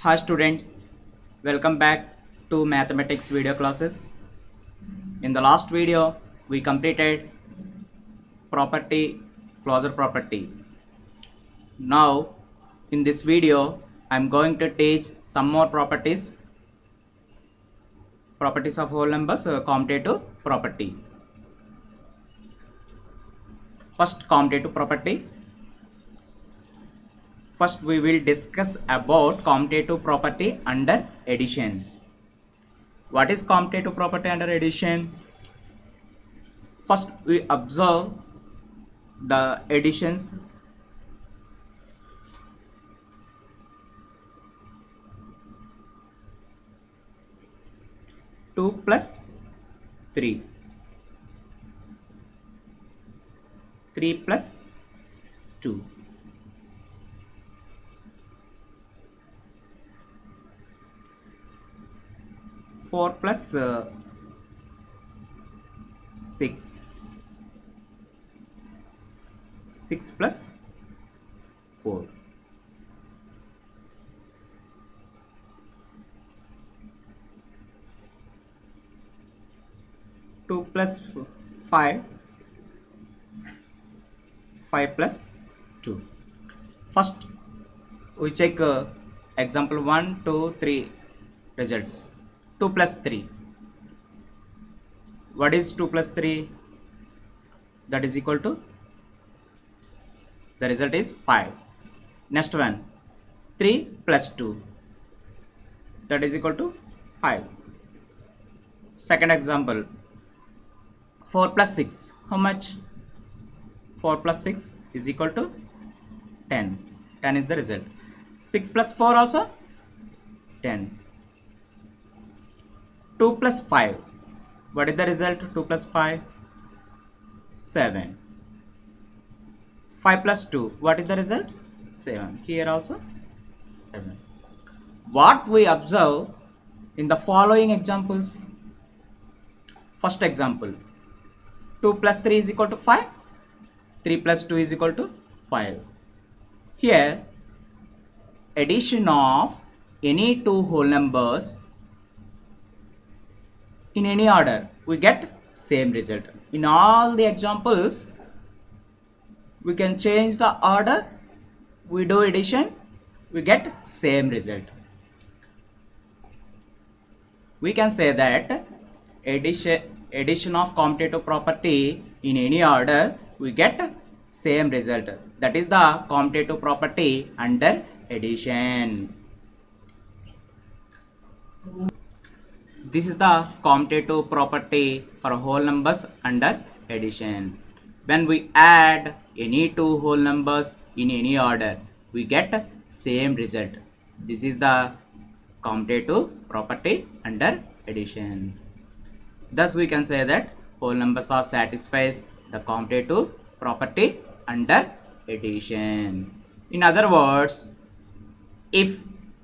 Hi students, welcome back to mathematics video classes. In the last video, we completed property, closure property. Now, in this video, I am going to teach some more properties of whole numbers, commutative property. First, commutative property. First, we will discuss about commutative property under addition. What is commutative property under addition? First, we observe the additions. 2 plus 3, 3 plus 2, 4 plus 6, 6 plus 4, 2 plus 5, 5 plus 2. First, we check example 1, 2, 3 results. 2 plus 3. What is 2 plus 3? That is equal to, the result is 5. Next one, 3 plus 2. That is equal to 5. Second example, 4 plus 6. How much? 4 plus 6 is equal to 10. 10 is the result. 6 plus 4 also 10. 2 plus 5. What is the result? 2 plus 5? 7. 5 plus 2. What is the result? 7. Here also 7. What we observe in the following examples? First example, 2 plus 3 is equal to 5. 3 plus 2 is equal to 5. Here, addition of any two whole numbers in any order, we get same result. In all the examples, we can change the order, we do addition, we get same result. We can say that addition of commutative property in any order, we get same result. That is the commutative property under addition. This is the commutative property for whole numbers under addition. When we add any two whole numbers in any order, we get same result. This is the commutative property under addition. Thus, we can say that whole numbers are satisfies the commutative property under addition. In other words, if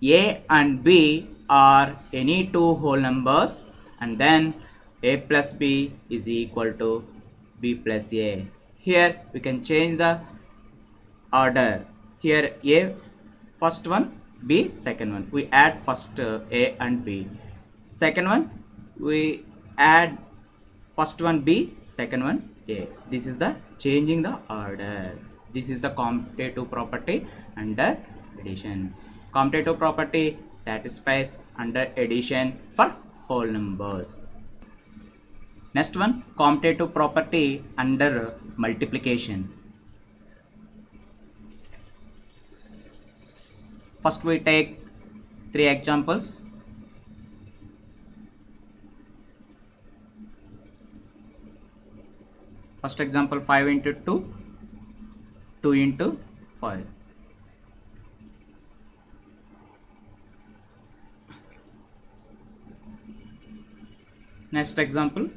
a and b are any two whole numbers, and then a plus b is equal to b plus a. Here we can change the order. Here a first one, b second one. We add first a and b. Second one we add first one b, second one a. This is the changing the order. This is the commutative property under addition. Commutative property satisfies under addition for whole numbers. Next one, commutative property under multiplication. First we take three examples. First example, 5 into 2, 2 into 5. Next example,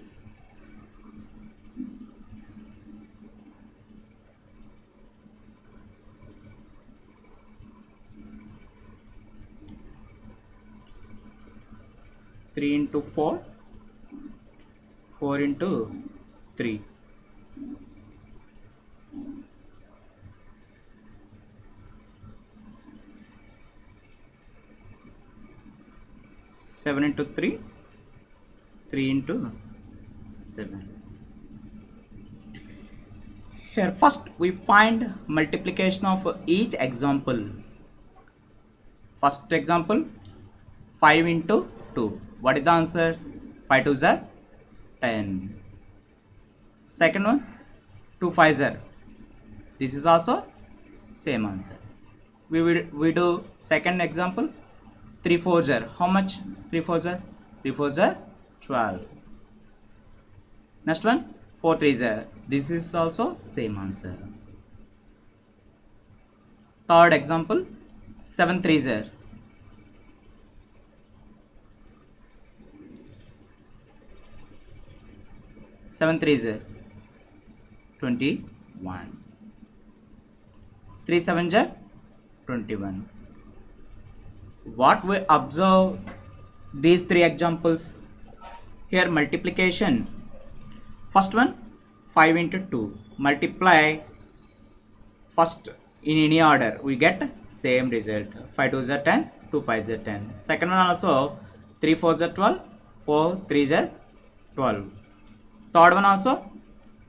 3 into 4, 4 into 3. 7 into 3, 3 into 7. Here first we find multiplication of each example. First example, 5 into 2. What is the answer? 5 2s are 10. Second one, 2 5s are. This is also same answer. We do second example, 3 4s are. How much? 3 4s are? 3 4s are 12. Next one, 4 3s are. This is also same answer. Third example, 7 3s are. Seven threes are 21. 3 sevens are 21. What we observe these three examples here, multiplication. First one, 5 into 2. Multiply first in any order, we get same result. 5 2s are 10, 2 5s are 10. Second one also, 3 4s are 12, 4 3s are 12. Third one also,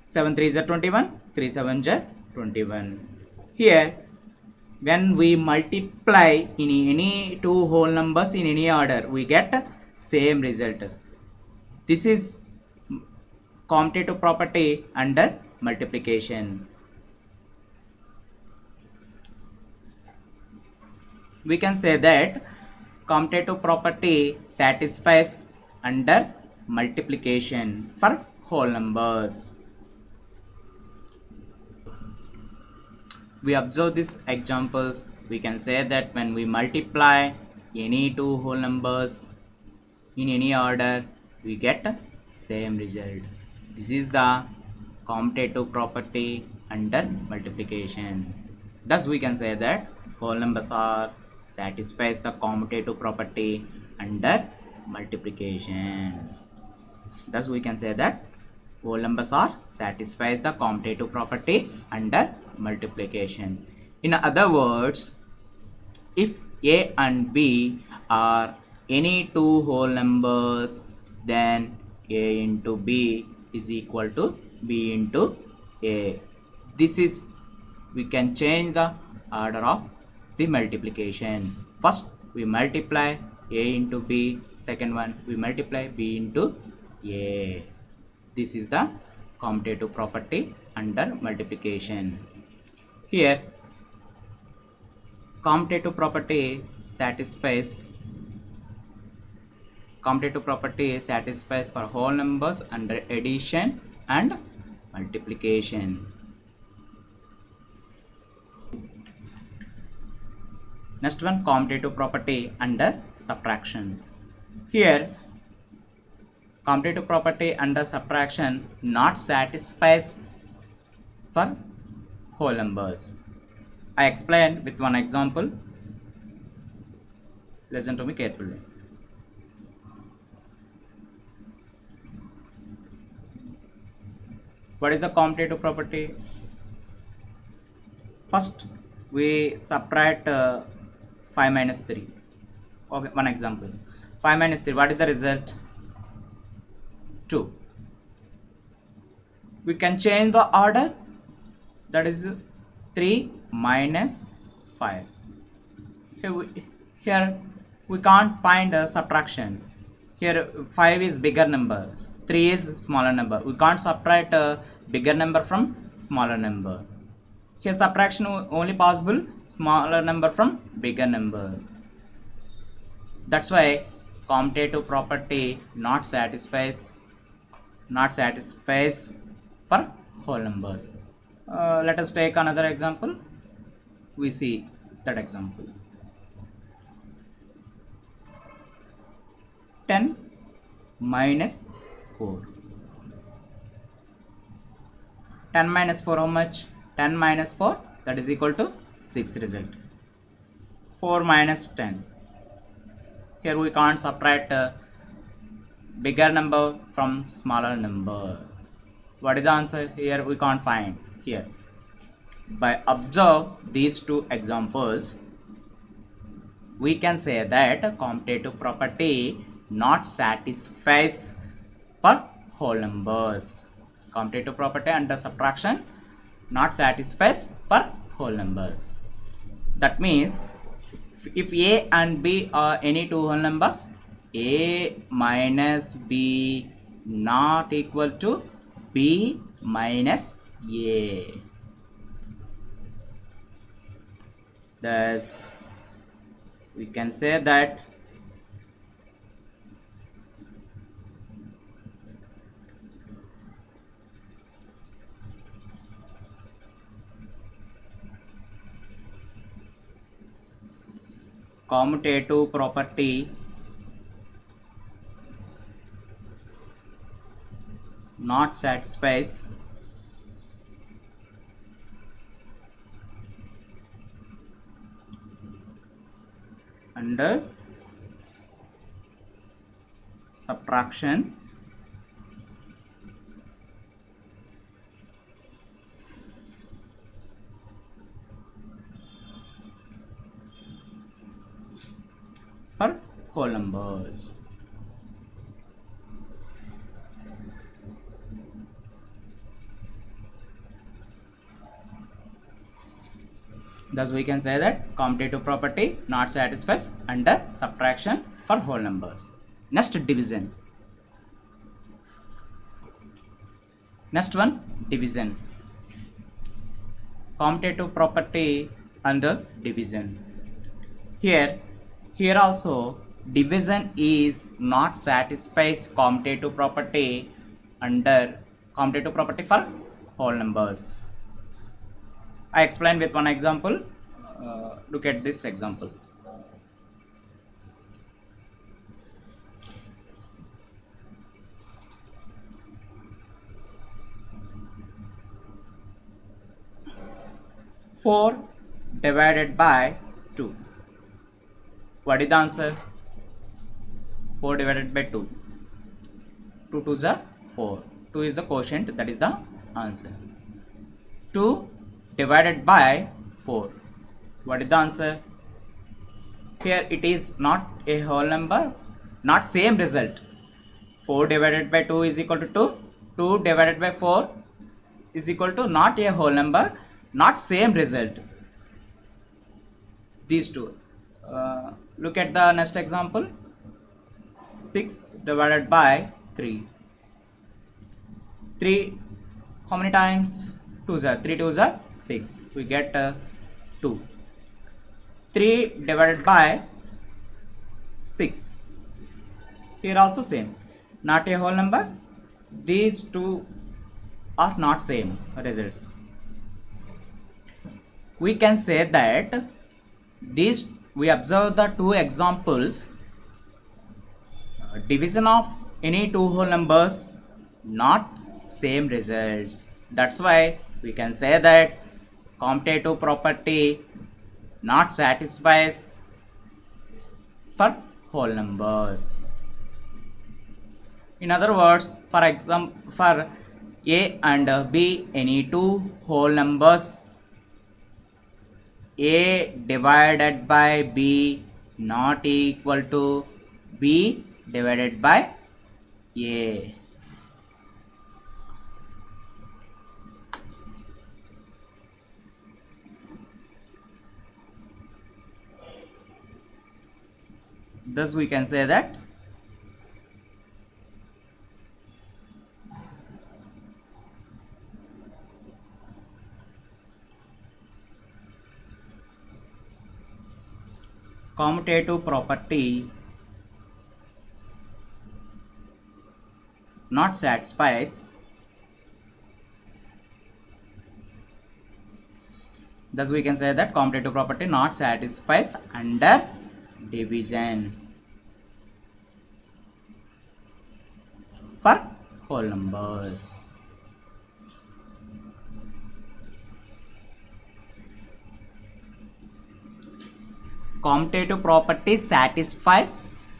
7 3s are 21, 3 7s are 21. Here when we multiply in any two whole numbers in any order, we get same result. This is commutative property under multiplication. We can say that commutative property satisfies under multiplication for whole numbers. We observe these examples. We can say that when we multiply any two whole numbers in any order, we get same result. This is the commutative property under multiplication. Thus we can say that whole numbers are satisfies the commutative property under multiplication. Thus we can say that whole numbers are satisfies the commutative property under multiplication. In other words, if a and b are any two whole numbers, then a into b is equal to b into a. This is, we can change the order of the multiplication. First we multiply a into b, second one we multiply b into a. This is the commutative property under multiplication. Here commutative property satisfies for whole numbers under addition and multiplication. Next one, commutative property under subtraction. Here commutative property under subtraction not satisfies for whole numbers. I explain with one example. Listen to me carefully. What is the commutative property? First we subtract 5 minus 3. Okay, one example. 5 minus 3, what is the result? 2. We can change the order, that is 3 minus 5. Here we can't find a subtraction. Here 5 is bigger number, 3 is smaller number. We can't subtract a bigger number from smaller number. Here subtraction only possible smaller number from bigger number. That's why commutative property not satisfies for whole numbers. Let us take another example. We see that example. 10 minus 4. 10 minus 4 how much? 10 minus 4, that is equal to 6 result. 4 minus 10. Here we can't subtract bigger number from smaller number. What is the answer? Here we can't find. Here by observe these two examples, we can say that commutative property not satisfies for whole numbers. Commutative property under subtraction not satisfies for whole numbers. That means if A and B are any two whole numbers, A minus B not equal to B minus A. Thus, we can say that commutative property not satisfies under subtraction for whole numbers. Thus we can say that commutative property not satisfies under subtraction for whole numbers. Next, division. Next one, division. Commutative property under division. Here also division is not satisfies commutative property under commutative property for whole numbers. I explain with one example. Look at this example. Four divided by 2. What is the answer? 4 divided by 2. 2 2s are 4. 2 is the quotient, that is the answer. 2 divided by 4. What is the answer? Here it is not a whole number, not same result. 4 divided by 2 is equal to 2. 2 divided by 4 is equal to not a whole number, not same result. These two. Look at the next example. 6 divided by 3. 3 how many times? 2s are 3 2s are 6. We get 2. 3 divided by 6. Here also same. Not a whole number. These two are not same results. We can say that these we observe the two examples. Division of any two whole numbers, not same results. That's why we can say that commutative property not satisfies for whole numbers. In other words, for example, for A and B, any two whole numbers, A divided by B not equal to B divided by A. Thus we can say that commutative property not satisfies. Thus we can say that commutative property not satisfies under division for whole numbers. Commutative property satisfies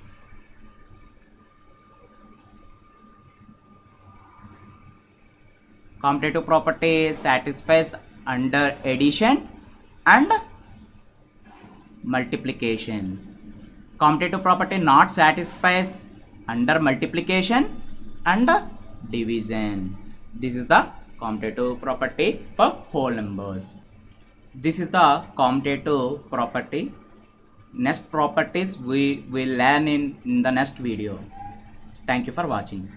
commutative property satisfies under addition and multiplication. Commutative property not satisfies under multiplication and division. This is the commutative property for whole numbers. This is the commutative property. Next properties we will learn in the next video. Thank you for watching.